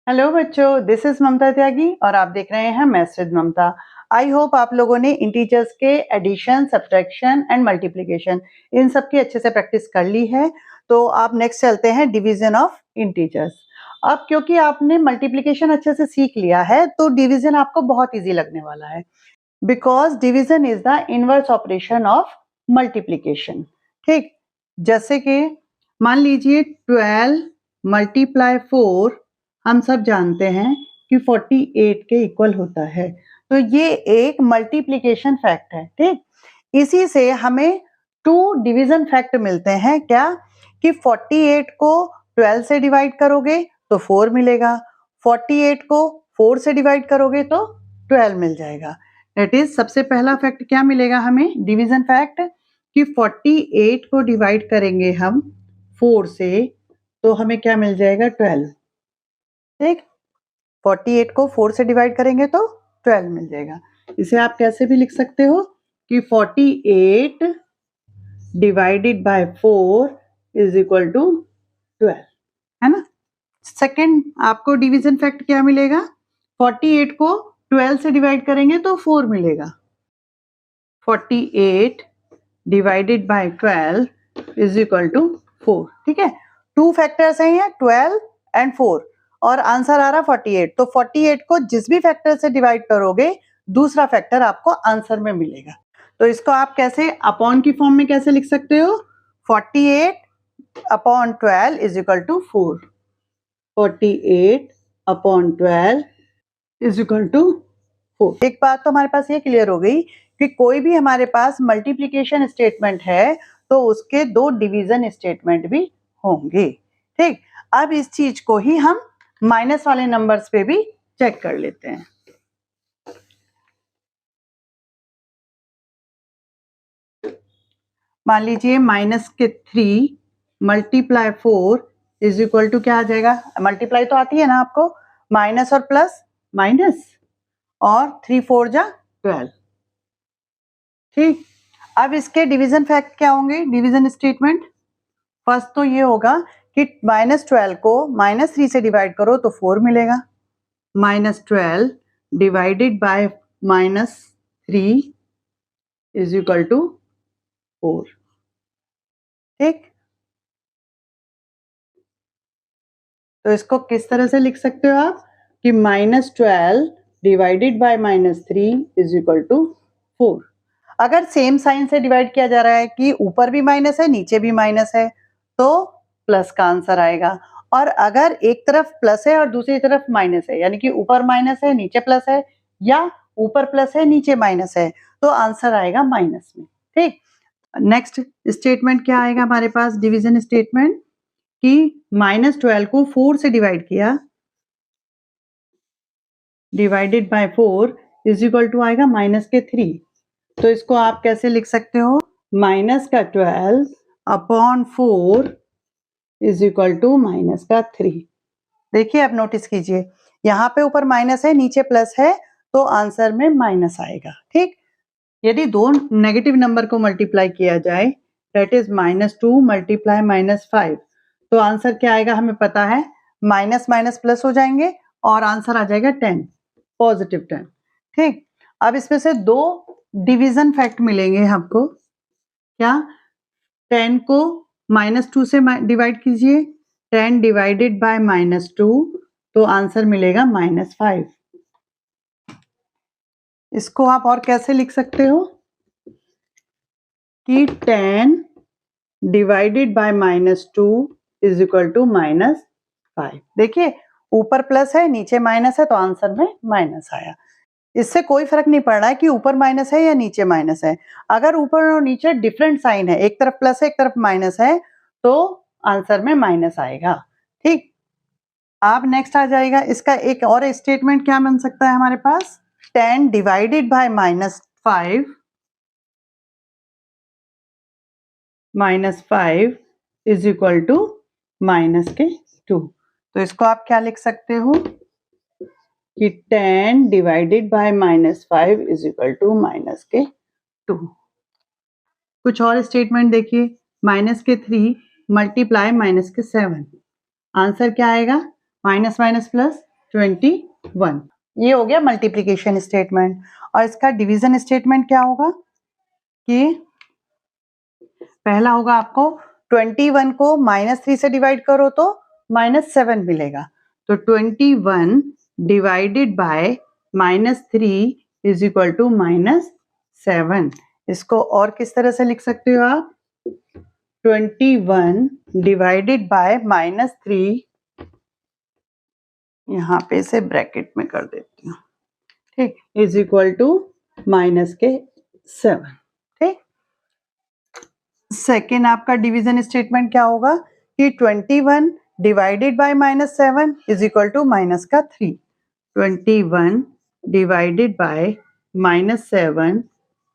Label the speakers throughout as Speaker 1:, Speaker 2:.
Speaker 1: Hello बच्चों, this is ममता त्यागी और आप देख रहे हैं maths with Mamata. I hope आप लोगों ने इंटीजर्स के एडिशन, सब्ट्रैक्शन एंड मल्टीप्लिकेशन इन सब की अच्छे से प्रैक्टिस कर ली है। तो आप नेक्स्ट चलते हैं डिवीजन ऑफ इंटीजर्स। अब क्योंकि आपने मल्टीप्लिकेशन अच्छे से सीख लिया है तो डिवीजन आपको बहुत इजी लगने वाला है, because division is the inverse operation of multiplication. ठीक, जैसे कि मान लीजिए 12 मल्टीप्लाई 4 हम सब जानते हैं कि 48 के इक्वल होता है, तो ये एक मल्टीप्लिकेशन फैक्ट है। ठीक, इसी से हमें 2 डिवीजन फैक्ट मिलते हैं। क्या कि 48 को 12 से डिवाइड करोगे तो 4 मिलेगा, 48 को 4 से डिवाइड करोगे तो 12 मिल जाएगा। दैट इज सबसे पहला फैक्ट क्या मिलेगा हमें, डिवीजन फैक्ट, कि 48 को डिवाइड करेंगे हम 4 से तो हमें क्या मिल जाएगा, 12। ठीक, 48 को 4 से डिवाइड करेंगे तो 12 मिल जाएगा। इसे आप कैसे भी लिख सकते हो कि 48 divided by 4 is equal to 12, है ना। सेकंड आपको डिवीजन फैक्ट क्या मिलेगा, 48 को 12 से डिवाइड करेंगे तो 4 मिलेगा। 48 divided by 12 is equal to 4। ठीक है, 2 फैक्टर्स हैं, 12 एंड 4 और आंसर आ रहा 48। तो 48 को जिस भी फैक्टर से डिवाइड करोगे दूसरा फैक्टर आपको आंसर में मिलेगा। तो इसको आप कैसे अपॉन की फॉर्म में कैसे लिख सकते हो, 48 upon 12 is equal to 4। 48 upon 12 is equal to 4। एक बात तो हमारे पास ये क्लियर हो गई कि कोई भी हमारे पास मल्टीप्लिकेशन स्टेटमेंट है तो उसके 2 डिवीजन स्टेटमेंट भी होंगे। ठीक, अब इस चीज को ही हम माइनस वाले नंबर्स पे भी चेक कर लेते हैं। मान लीजिए माइनस के 3 मल्टीप्लाई 4 इज इक्वल टू क्या आ जाएगा, मल्टीप्लाई तो आती है ना आपको, माइनस और प्लस माइनस और 3 4 जा 12। ठीक, अब इसके डिवीजन फैक्ट क्या होंगे, डिवीजन स्टेटमेंट। फर्स्ट तो ये होगा कि -12 को -3 से डिवाइड करो तो 4 मिलेगा। -12 divided by -3 is equal to 4। ठीक, तो इसको किस तरह से लिख सकते हो आप कि -12 divided by -3 is equal to 4। अगर सेम साइन से डिवाइड किया जा रहा है कि ऊपर भी माइनस है नीचे भी माइनस है तो प्लस का आंसर आएगा, और अगर एक तरफ प्लस है और दूसरी तरफ माइनस है, यानी कि ऊपर माइनस है नीचे प्लस है या ऊपर प्लस है नीचे माइनस है, तो आंसर आएगा माइनस में। ठीक, नेक्स्ट स्टेटमेंट क्या आएगा हमारे पास, डिवीजन स्टेटमेंट, कि -12 को 4 से डिवाइड किया, divided by 4 is equal to आएगा माइनस के 3। तो इसको आप कैसे लिख सकते हो, माइनस का 12 upon 4 is equal to minus का 3। देखिए अब नोटिस कीजिए, यहाँ पे ऊपर माइनस है नीचे प्लस है तो आंसर में माइनस आएगा। ठीक, यदि दो नेगेटिव नंबर को मल्टीप्लाई किया जाए, दैट इज -2 मल्टीप्लाई -5, तो आंसर क्या आएगा हमें पता है, माइनस माइनस प्लस हो जाएंगे और आंसर आ जाएगा 10, पॉजिटिव 10। ठीक, अब इसमें से 2 डिवीजन फैक्ट मिलेंगे हमको। क्या, 10 को -2 से डिवाइड कीजिए, 10 डिवाइडेड बाय -2 तो आंसर मिलेगा -5। इसको आप और कैसे लिख सकते हो कि 10 divided by -2 is equal to -5। देखिए ऊपर प्लस है नीचे माइनस है तो आंसर में माइनस आया। इससे कोई फर्क नहीं पड़ रहा है कि ऊपर माइनस है या नीचे माइनस है। अगर ऊपर और नीचे डिफरेंट साइन है, एक तरफ प्लस है एक तरफ माइनस है, तो आंसर में माइनस आएगा। ठीक, अब नेक्स्ट आ जाएगा इसका एक और स्टेटमेंट, क्या बन सकता है हमारे पास, 10 divided by -5 is equal to -2। तो इसको आप क्या लिख सकते हो कि 10 divided by -5 is equal to -2। कुछ और स्टेटमेंट देखिए, -3 मल्टीप्लाई -7, आंसर क्या आएगा, माइनस माइनस प्लस 21। ये हो गया मल्टीप्लिकेशन स्टेटमेंट। और इसका डिवीजन स्टेटमेंट क्या होगा कि पहला होगा आपको 21 को -3 से डिवाइड करो तो -7 मिलेगा। तो 21 divided by -3 is equal to -7। इसको और किस तरह से लिख सकते हो आप? 21 डिवाइडेड बाय -3, यहाँ पे से ब्रैकेट में कर देती हूँ, ठीक, इज इक्वल टू -7। ठीक, सेकेंड आपका डिवीजन स्टेटमेंट क्या होगा कि 21 divided by -7 is equal to -3। 21 divided by -7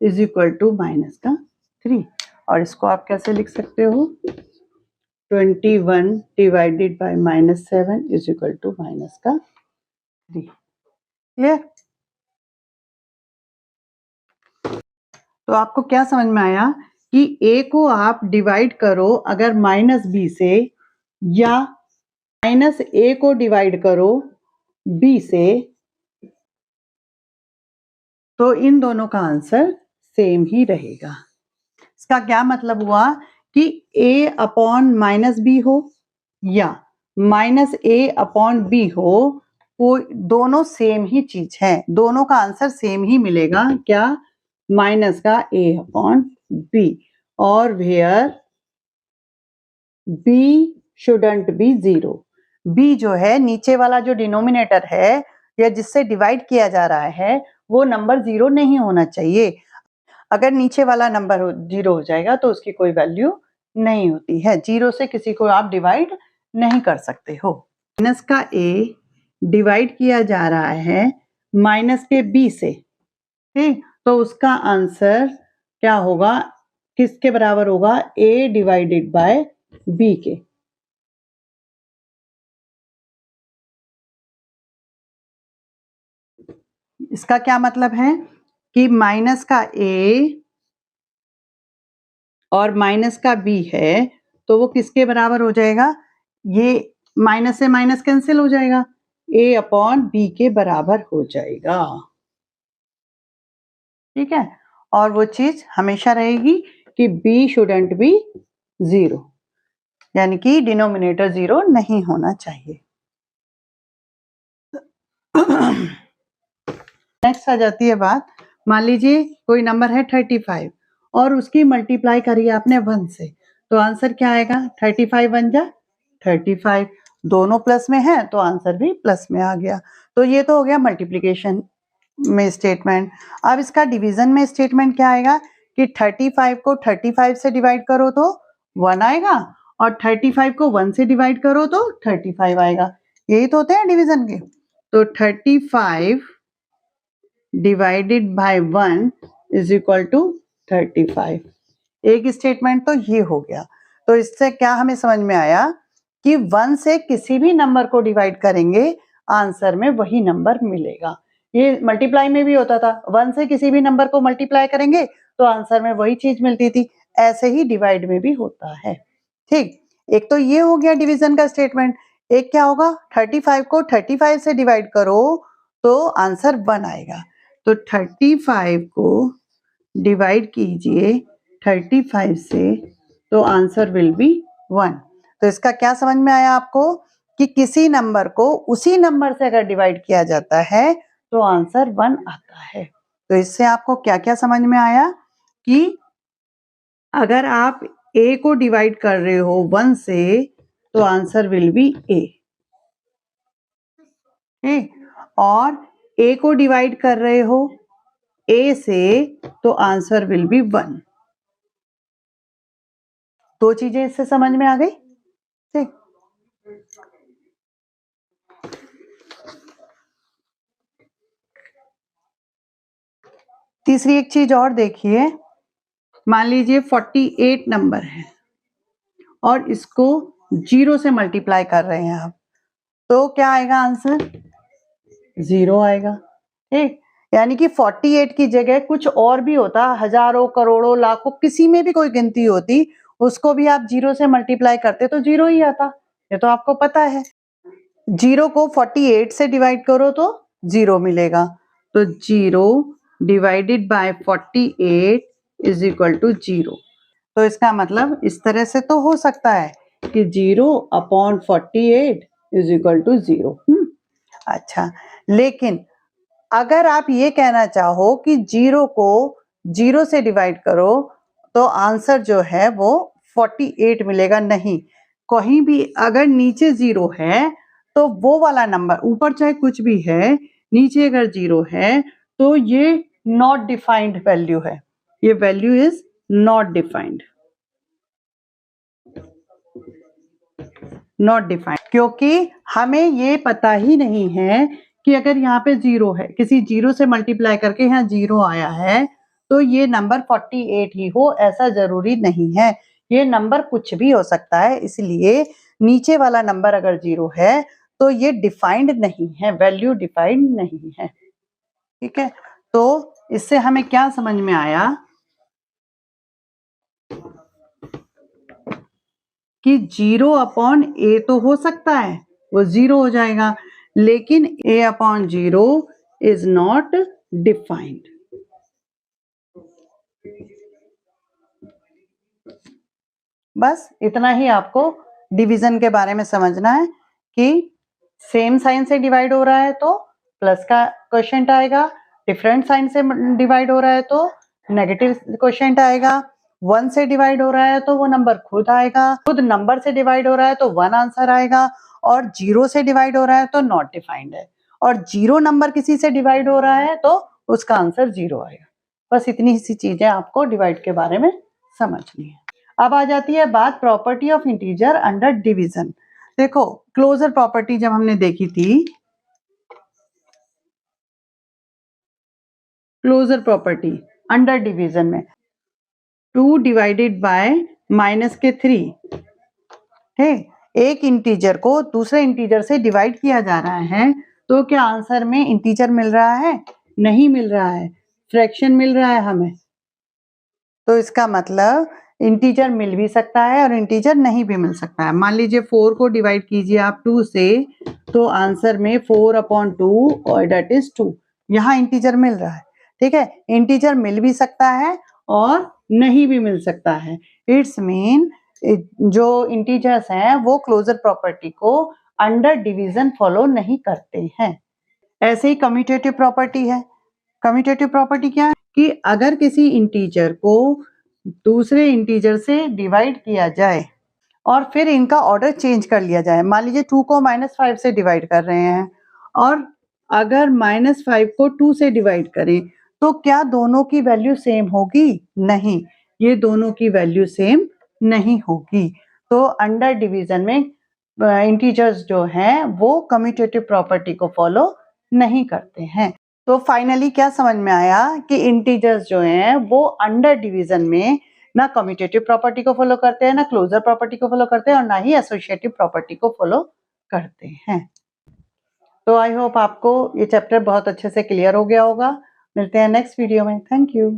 Speaker 1: is equal to -3। और इसको आप कैसे लिख सकते हो? 21 divided by -7 is equal to -3। Clear? तो आपको क्या समझ में आया कि a को आप डिवाइड करो अगर -b से, या -a को डिवाइड करो b से, तो इन दोनों का आंसर सेम ही रहेगा। इसका क्या मतलब हुआ कि a अपॉन -b हो या -a अपॉन b हो, वो दोनों सेम ही चीज है, दोनों का आंसर सेम ही मिलेगा। क्या? माइनस का a अपॉन b, और where b shouldn't be 0। b जो है नीचे वाला जो डिनोमिनेटर है या जिससे डिवाइड किया जा रहा है वो नंबर 0 नहीं होना चाहिए। अगर नीचे वाला नंबर 0 हो जाएगा तो उसकी कोई वैल्यू नहीं होती है। 0 से किसी को आप डिवाइड नहीं कर सकते हो। माइनस का a डिवाइड किया जा रहा है माइनस के b से, ठीक, तो उसका आंसर क्या होगा? किसके बराबर होगा? a डिवाइडेड बाय b के। इसका क्या मतलब है कि माइनस का a और माइनस का b है तो वो किसके बराबर हो जाएगा? ये माइनस से माइनस कैंसिल हो जाएगा, a अपॉन b के बराबर हो जाएगा। ठीक है, और वो चीज हमेशा रहेगी कि b शुडंट बी 0, यानी कि डिनोमिनेटर 0 नहीं होना चाहिए। नेक्स्ट आ जाती है बात, मान लीजिए कोई नंबर है 35 और उसकी मल्टीप्लाई करी आपने 1 से, तो आंसर क्या आएगा? 35 1 जा 35, दोनों प्लस में है तो आंसर भी प्लस में आ गया। तो ये तो हो गया मल्टीप्लिकेशन में स्टेटमेंट। अब इसका डिवीजन में स्टेटमेंट क्या आएगा कि 35 को 35 से डिवाइड करो तो 1 आएगा, और 35 को 1 से डिवाइड करो तो 35 आएगा। यही तो होते हैं डिवीजन के। तो 35 divided by 1 is equal to 35। एक स्टेटमेंट तो ये हो गया। तो इससे क्या हमें समझ में आया कि 1 से किसी भी नंबर को डिवाइड करेंगे आंसर में वही नंबर मिलेगा। ये मल्टीप्लाई में भी होता था, 1 से किसी भी नंबर को मल्टीप्लाई करेंगे तो आंसर में वही चीज मिलती थी। ऐसे ही डिवाइड में भी होता है। ठीक, एक तो ये हो गया डिवीजन का स्टेटमेंट। एक क्या होगा? 35 को 35 से डिवाइड करो तो आंसर 1 आएगा। तो 35 को डिवाइड कीजिए 35 से तो आंसर विल बी 1। तो इसका क्या समझ में आया आपको कि किसी नंबर को उसी नंबर से अगर डिवाइड किया जाता है तो आंसर 1 आता है। तो इससे आपको क्या क्या समझ में आया कि अगर आप a को डिवाइड कर रहे हो 1 से तो आंसर विल बी a, और a को डिवाइड कर रहे हो a से तो आंसर विल बी 1। दो चीजें इससे समझ में आ गई। ठीक, तीसरी एक चीज और देखिए, मान लीजिए 48 नंबर है और इसको 0 से मल्टीप्लाई कर रहे हैं आप, तो क्या आएगा आंसर? 0 आएगा। ठीक, यानी कि 48 की जगह कुछ और भी होता, हजारों करोड़ों लाखों किसी में भी कोई गिनती होती, उसको भी आप 0 से मल्टीप्लाई करते तो 0 ही आता। ये तो आपको पता है। 0 को 48 से डिवाइड करो तो 0 मिलेगा, तो 0 divided by 48 is equal to 0। तो इसका मतलब इस तरह से तो हो सकता है कि 0/48 इज इक्वल टू 0। अच्छा, लेकिन अगर आप ये कहना चाहो कि 0 को 0 से डिवाइड करो तो आंसर जो है वो 48 मिलेगा, नहीं, कहीं भी अगर नीचे 0 है तो वो वाला नंबर, ऊपर चाहे कुछ भी है, नीचे अगर 0 है तो ये नॉट डिफाइंड वैल्यू है, ये value is not defined, not defined, क्योंकि हमें ये पता ही नहीं है कि अगर यहाँ पे 0 है, किसी 0 से मल्टीप्लाई करके यहाँ 0 आया है तो ये नंबर 48 ही हो, ऐसा जरूरी नहीं है, ये नंबर कुछ भी हो सकता है। इसलिए नीचे वाला नंबर अगर 0 है तो ये डिफाइंड नहीं है, वैल्यू डिफाइंड नहीं है। ठीक है, तो इससे हमें क्या समझ में आया कि 0/a तो हो सकता है, वो 0 हो जाएगा, लेकिन a/0 इज नॉट डिफाइंड। बस इतना ही आपको डिवीजन के बारे में समझना है कि सेम साइन से डिवाइड हो रहा है तो प्लस का क्वोशिएंट आएगा, डिफरेंट साइन से डिवाइड हो रहा है तो नेगेटिव क्वोशिएंट आएगा, 1 से डिवाइड हो रहा है तो वो नंबर खुद आएगा, खुद नंबर से डिवाइड हो रहा है तो 1 आंसर आएगा, और 0 से डिवाइड हो रहा है तो नॉट डिफाइंड है, और 0 नंबर किसी से डिवाइड हो रहा है तो उसका आंसर 0 आएगा। बस इतनी सी चीजें आपको डिवाइड के बारे में समझनी है। अब आ जाती है बात property of integer under division. देखो, क्लोजर प्रॉपर्टी जब हमने देखी थी, क्लोजर प्रॉपर्टी अंडर डिवीजन में 2 डिवाइडेड बाय -3, ठीक, एक इंटीजर को दूसरे इंटीजर से डिवाइड किया जा रहा है तो क्या आंसर में इंटीजर मिल रहा है? नहीं मिल रहा है, फ्रैक्शन मिल रहा है हमें। तो इसका मतलब इंटीजर मिल भी सकता है और इंटीजर नहीं भी मिल सकता है। मान लीजिए 4 को डिवाइड कीजिए आप 2 से, तो आंसर में 4/2 और दैट इज 2, यहाँ इंटीजर मिल रहा है। ठीक है, इंटीजर मिल भी सकता है और नहीं भी मिल सकता है। इट्स मीन जो इंटीजर्स हैं वो क्लोजर प्रॉपर्टी को अंडर डिवीजन फॉलो नहीं करते हैं। ऐसे ही कम्यूटेटिव प्रॉपर्टी है। कम्यूटेटिव प्रॉपर्टी क्या है कि अगर किसी इंटीजर को दूसरे इंटीजर से डिवाइड किया जाए और फिर इनका ऑर्डर चेंज कर लिया जाए, मान लीजिए 2 को -5 से डिवाइड कर रहे हैं और अगर -5 को 2 से डिवाइड करें तो क्या दोनों की वैल्यू सेम होगी? नहीं, ये दोनों की वैल्यू सेम नहीं होगी। तो अंडर डिवीजन में इंटीजर्स जो हैं वो कम्यूटेटिव प्रॉपर्टी को फॉलो नहीं करते हैं। तो फाइनली क्या समझ में आया कि इंटीजर्स जो हैं वो अंडर डिवीजन में ना कम्यूटेटिव प्रॉपर्टी को फॉलो करते हैं, ना क्लोजर प्रॉपर्टी को फॉलो करते हैं, और ना ही एसोसिएटिव प्रॉपर्टी को फॉलो करते हैं। तो आई होप आपको ये चैप्टर बहुत अच्छे से क्लियर हो गया होगा। मिलते हैं नेक्स्ट वीडियो में। Thank you.